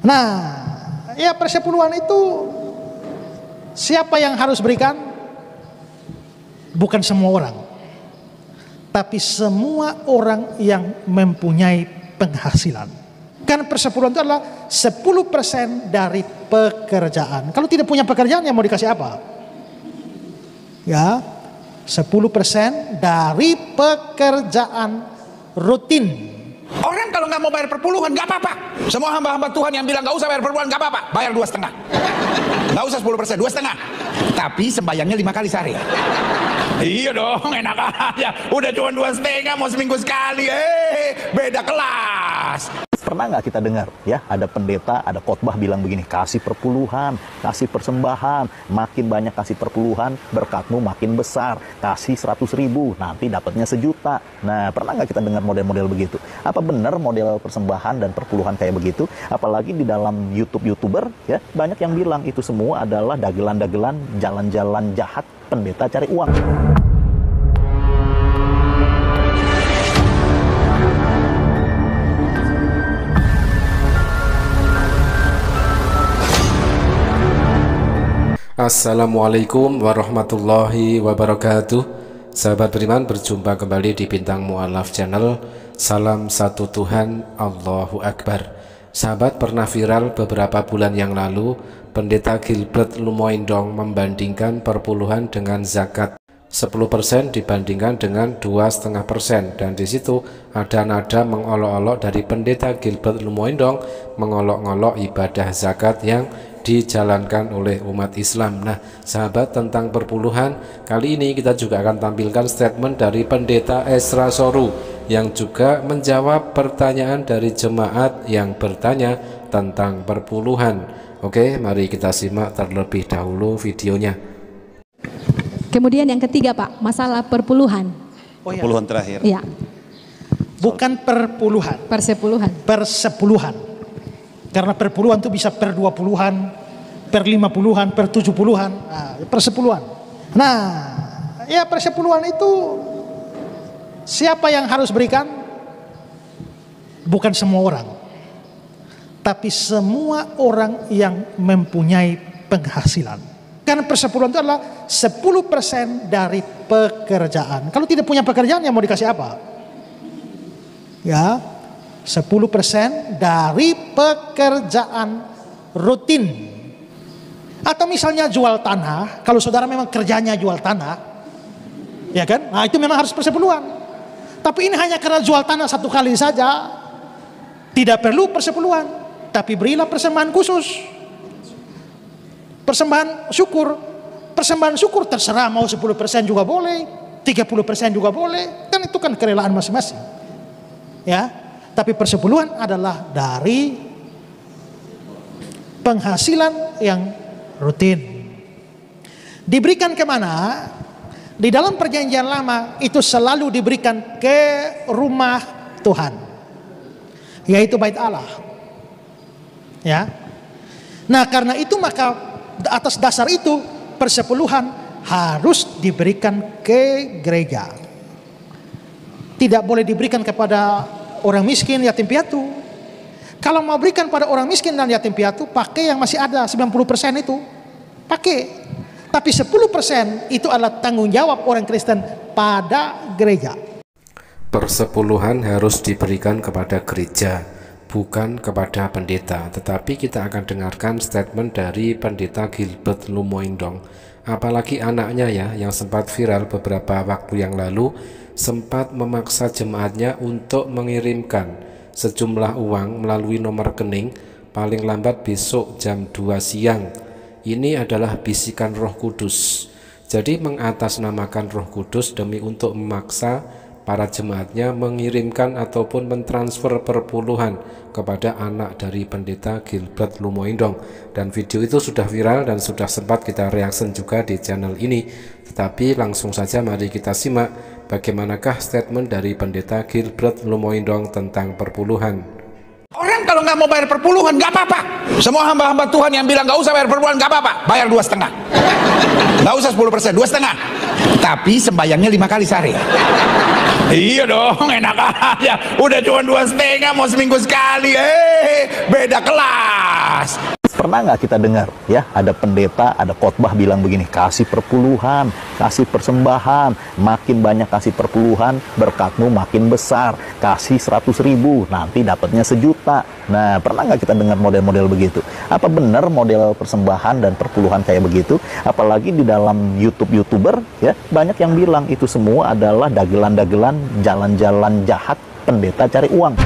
Nah, ya persepuluhan itu siapa yang harus berikan? Bukan semua orang, tapi semua orang yang mempunyai penghasilan. Kan persepuluhan itu adalah 10% dari pekerjaan. Kalau tidak punya pekerjaan, ya mau dikasih apa? Ya, 10% dari pekerjaan rutin. Orang kalau nggak mau bayar perpuluhan nggak apa-apa. Semua hamba-hamba Tuhan yang bilang nggak usah bayar perpuluhan nggak apa-apa, bayar 2,5. Nggak usah 10%, 2,5. Tapi sembayangnya 5 kali sehari. Iya dong, enak aja. Udah cuma 2,5 mau seminggu sekali. Beda kelas. Pernah nggak kita dengar ya ada pendeta, ada khotbah bilang begini, kasih perpuluhan, kasih persembahan, makin banyak kasih perpuluhan, berkatmu makin besar, kasih 100.000, nanti dapatnya 1 juta. Nah, pernah nggak kita dengar model-model begitu? Apa benar model persembahan dan perpuluhan kayak begitu? Apalagi di dalam YouTuber ya, banyak yang bilang itu semua adalah dagelan-dagelan, jalan-jalan jahat pendeta cari uang. Assalamualaikum warahmatullahi wabarakatuh. Sahabat beriman, berjumpa kembali di Bintang Mu'alaf Channel. Salam satu Tuhan, Allahu Akbar. Sahabat, pernah viral beberapa bulan yang lalu Pendeta Gilbert Lumoindong membandingkan perpuluhan dengan zakat 10% dibandingkan dengan 2,5%, dan di situ ada nada mengolok-olok dari Pendeta Gilbert Lumoindong mengolok-olok ibadah zakat yang dijalankan oleh umat Islam. Nah, sahabat, tentang perpuluhan kali ini kita juga akan tampilkan statement dari Pendeta Esra Soru yang juga menjawab pertanyaan dari jemaat yang bertanya tentang perpuluhan. Oke, mari kita simak terlebih dahulu videonya. Kemudian yang ketiga, Pak, masalah perpuluhan. Oh, ya. Perpuluhan terakhir. Iya. Bukan perpuluhan, Persepuluhan. persepuluhan. Karena perpuluhan itu bisa per 20-an, per 50-an, per 70-an, persepuluhan. Nah, ya persepuluhan itu siapa yang harus berikan? Bukan semua orang, tapi semua orang yang mempunyai penghasilan. Karena persepuluhan itu adalah 10% dari pekerjaan. Kalau tidak punya pekerjaan, ya mau dikasih apa? Ya, 10% dari pekerjaan rutin. Atau misalnya jual tanah, kalau saudara memang kerjanya jual tanah, ya kan? Nah, itu memang harus persepuluhan. Tapi ini hanya karena jual tanah 1 kali saja, tidak perlu persepuluhan. Tapi berilah persembahan khusus, persembahan syukur. Persembahan syukur terserah, mau 10% juga boleh, 30% juga boleh. Kan itu kan kerelaan masing-masing. Ya. Tapi persepuluhan adalah dari penghasilan yang rutin. Diberikan kemana? Di dalam perjanjian lama itu selalu diberikan ke rumah Tuhan, yaitu bait Allah. Ya. Nah, karena itu maka atas dasar itu persepuluhan harus diberikan ke gereja. Tidak boleh diberikan kepada orang miskin, yatim piatu. Kalau mau berikan pada orang miskin dan yatim piatu, pakai yang masih ada 90% itu. Pakai. Tapi 10% itu adalah tanggung jawab orang Kristen pada gereja. Persepuluhan harus diberikan kepada gereja, bukan kepada pendeta. Tetapi kita akan dengarkan statement dari Pendeta Gilbert Lumoindong. Apalagi anaknya ya, yang sempat viral beberapa waktu yang lalu, sempat memaksa jemaatnya untuk mengirimkan sejumlah uang melalui nomor rekening paling lambat besok jam 2 siang. Ini adalah bisikan Roh Kudus. Jadi mengatasnamakan Roh Kudus demi untuk memaksa para jemaatnya mengirimkan ataupun mentransfer perpuluhan kepada anak dari Pendeta Gilbert Lumoindong. Dan video itu sudah viral dan sudah sempat kita reaction juga di channel ini. Tetapi langsung saja mari kita simak bagaimanakah statement dari Pendeta Gilbert Lumoindong tentang perpuluhan. Orang kalau nggak mau bayar perpuluhan nggak apa-apa. Semua hamba-hamba Tuhan yang bilang nggak usah bayar perpuluhan nggak apa-apa, bayar 2,5. Nggak usah 10%, 2,5. Tapi sembayangnya 5 kali sehari. Iya dong, enak aja. Udah cuma 2,5 mau seminggu sekali. Beda kelas. jelas. Pernah nggak kita dengar ya, ada pendeta, ada khotbah bilang begini, kasih perpuluhan, kasih persembahan, makin banyak kasih perpuluhan, berkatmu makin besar, kasih 100.000, nanti dapatnya 1 juta. Nah, pernah nggak kita dengar model-model begitu? Apa benar model persembahan dan perpuluhan kayak begitu? Apalagi di dalam YouTuber ya, banyak yang bilang itu semua adalah dagelan-dagelan, jalan-jalan jahat pendeta cari uang.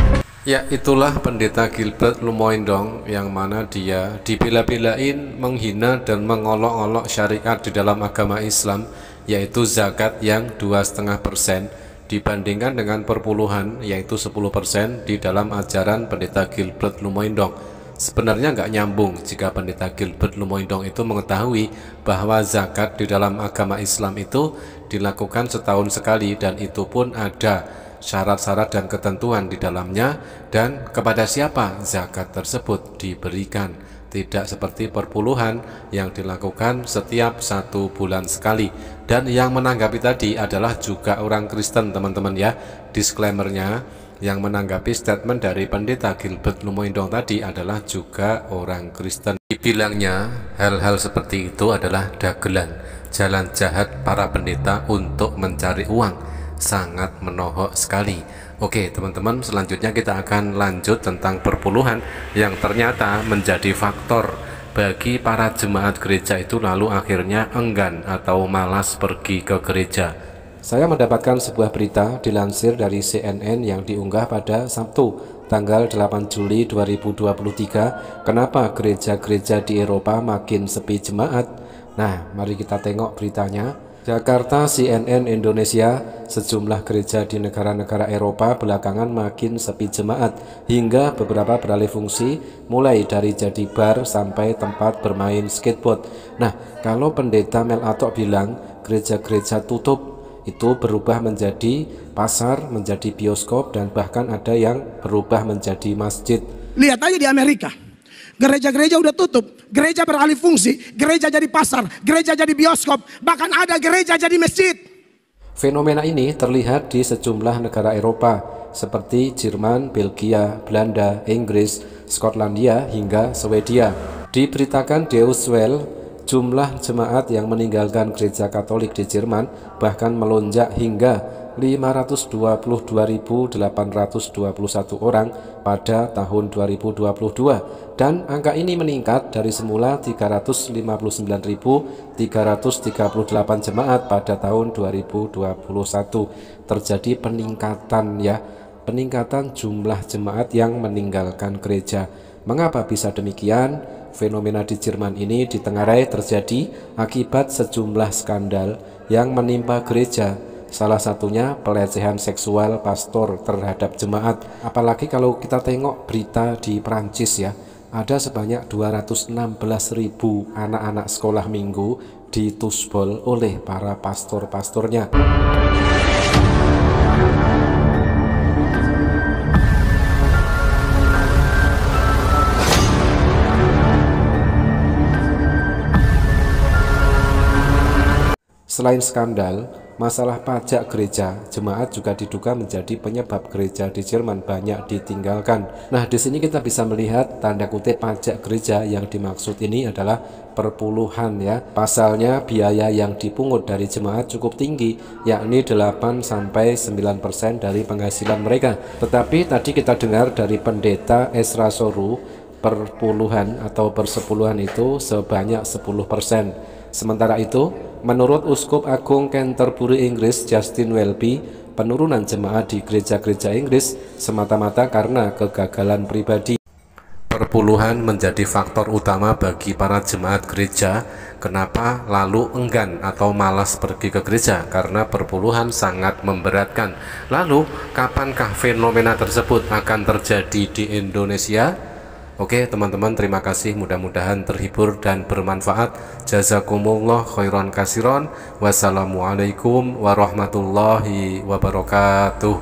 Ya, itulah pendeta Gilbert Lumoindong yang mana dia dibela-belain menghina dan mengolok-olok syariat di dalam agama Islam, yaitu zakat yang 2,5% dibandingkan dengan perpuluhan yaitu 10% di dalam ajaran pendeta Gilbert Lumoindong. Sebenarnya nggak nyambung jika pendeta Gilbert Lumoindong itu mengetahui bahwa zakat di dalam agama Islam itu dilakukan setahun sekali, dan itu pun ada syarat-syarat dan ketentuan di dalamnya, dan kepada siapa zakat tersebut diberikan. Tidak seperti perpuluhan yang dilakukan setiap 1 bulan sekali. Dan yang menanggapi tadi adalah juga orang Kristen, teman-teman ya. Disclaimernya, yang menanggapi statement dari pendeta Gilbert Lumoindong tadi adalah juga orang Kristen. Dibilangnya hal-hal seperti itu adalah dagelan, jalan jahat para pendeta untuk mencari uang. Sangat menohok sekali. Oke teman-teman, selanjutnya kita akan lanjut tentang perpuluhan yang ternyata menjadi faktor bagi para jemaat gereja itu lalu akhirnya enggan atau malas pergi ke gereja. Saya mendapatkan sebuah berita dilansir dari CNN yang diunggah pada Sabtu tanggal 8 Juli 2023. Kenapa gereja-gereja di Eropa makin sepi jemaat? Nah, mari kita tengok beritanya. Jakarta, CNN Indonesia, sejumlah gereja di negara-negara Eropa belakangan makin sepi jemaat hingga beberapa beralih fungsi, mulai dari jadi bar sampai tempat bermain skateboard. Nah, kalau pendeta Mel Atok bilang gereja-gereja tutup, itu berubah menjadi pasar, menjadi bioskop, dan bahkan ada yang berubah menjadi masjid. Lihat aja di Amerika. Gereja-gereja udah tutup, gereja beralih fungsi, gereja jadi pasar, gereja jadi bioskop, bahkan ada gereja jadi masjid. Fenomena ini terlihat di sejumlah negara Eropa seperti Jerman, Belgia, Belanda, Inggris, Skotlandia, hingga Swedia. Diberitakan Deutsche Welle, jumlah jemaat yang meninggalkan gereja Katolik di Jerman bahkan melonjak hingga 522.821 orang pada tahun 2022, dan angka ini meningkat dari semula 359.338 jemaat pada tahun 2021. Terjadi peningkatan jumlah jemaat yang meninggalkan gereja. Mengapa bisa demikian? Fenomena di Jerman ini ditengarai terjadi akibat sejumlah skandal yang menimpa gereja. Salah satunya pelecehan seksual pastor terhadap jemaat. Apalagi kalau kita tengok berita di Prancis ya, ada sebanyak 216.000 anak-anak sekolah minggu ditusbol oleh para pastor-pastornya. Selain skandal, masalah pajak gereja, jemaat juga diduga menjadi penyebab gereja di Jerman banyak ditinggalkan. Nah, di sini kita bisa melihat tanda kutip pajak gereja yang dimaksud ini adalah perpuluhan ya. Pasalnya biaya yang dipungut dari jemaat cukup tinggi, yakni 8-9% dari penghasilan mereka. Tetapi tadi kita dengar dari pendeta Ezra Soru, perpuluhan atau persepuluhan itu sebanyak 10%. Sementara itu, menurut Uskup Agung Canterbury Inggris Justin Welby, penurunan jemaat di gereja-gereja Inggris semata-mata karena kegagalan pribadi. Perpuluhan menjadi faktor utama bagi para jemaat gereja. Kenapa lalu enggan atau malas pergi ke gereja? Karena perpuluhan sangat memberatkan. Lalu, kapankah fenomena tersebut akan terjadi di Indonesia? Oke teman-teman, terima kasih, mudah-mudahan terhibur dan bermanfaat. Jazakumullah khairan kasiron. Wassalamualaikum warahmatullahi wabarakatuh.